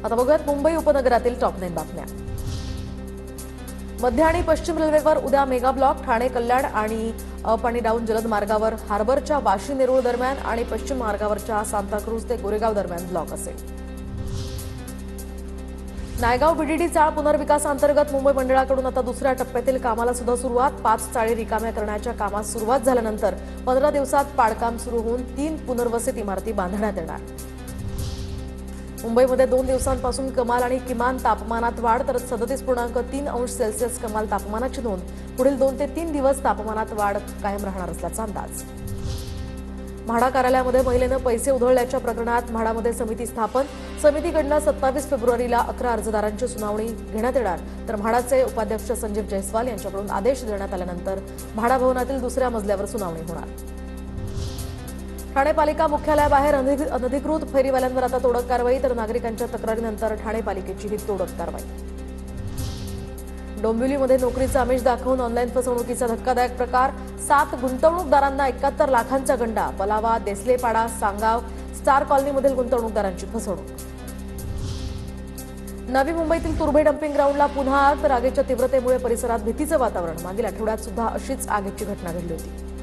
आता बघूयात मुंबई उपनगरातील टॉप 9 बातम्या। मध्य आणि पश्चिम रेल्वेवर उद्या मेगा ब्लॉक। ठाणे कल्याण आणि अप आणि डाऊन जलद मार्गावर हार्बरच्या वाशी नेरूळ दरम्यान आणि पश्चिम मार्गावरच्या सांताक्रूज ते गोरेगाव दरम्यान ब्लॉक असेल। नायगाव बीडीडी चाळ पुनर्विकासांतर्गत मुंबई मंडळाकडून आता दुसऱ्या टप्प्यातील कामाला सुद्धा सुरुवात। 5 चाळी रिकाम्या करण्याच्या कामास सुरुवात झाल्यानंतर 15 दिवसात पाडकाम सुरू होऊन 3 पुनर्वसित इमारती बांधण्यात येणार। मुंबईमध्ये 2 दिवसांपासून कमाल आणि किमान तापमानात वाढ, तर 37.3 अंश सेल्सिअस कमाल तापमानाची नोंद। पुढील 2 ते 3 दिवस तापमानात वाढ कायम राहणार असल्याचा अंदाज। म्हाडा कार्यालयामध्ये महिलेनं पैसे उधळल्याच्या प्रकरणात म्हाडामध्ये समिती स्थापन। समितीकडून 27 फेब्रुवारीला 11 अर्जदारांची सुनावणी घेण्यात येणार, तर म्हाडाचे उपाध्यक्ष संजीव जयस्वाल यांच्याकडून आदेश देण्यात आल्यानंतर म्हाडा भवनातील दुसऱ्या मजल्यावर सुनावणी होणार। ठाणे पालिका मुख्यालयाबाहेर अनधिकृत फेरीवाल्यांवर आता तोडक कारवाई, तर नागरिकांच्या तक्रारीनंतर ठाणे पालिकेची ही तोडक कारवाई। डोंबिवलीमध्ये नोकरीचं आमिष दाखवून ऑनलाईन फसवणुकीचा धक्कादायक प्रकार। 7 गुंतवणूकदारांना 71 लाखांचा गंडा। पलावा, देसलेपाडा, सांगाव, स्टार कॉलनीमधील गुंतवणूकदारांची फसवणूक। नवी मुंबईतील तुर्भे डम्पिंग ग्राउंडला पुन्हा आग, तर आगीच्या तीव्रतेमुळे परिसरात भीतीचं वातावरण। मागील आठवड्यात सुद्धा अशीच आगीची घटना घडली होती।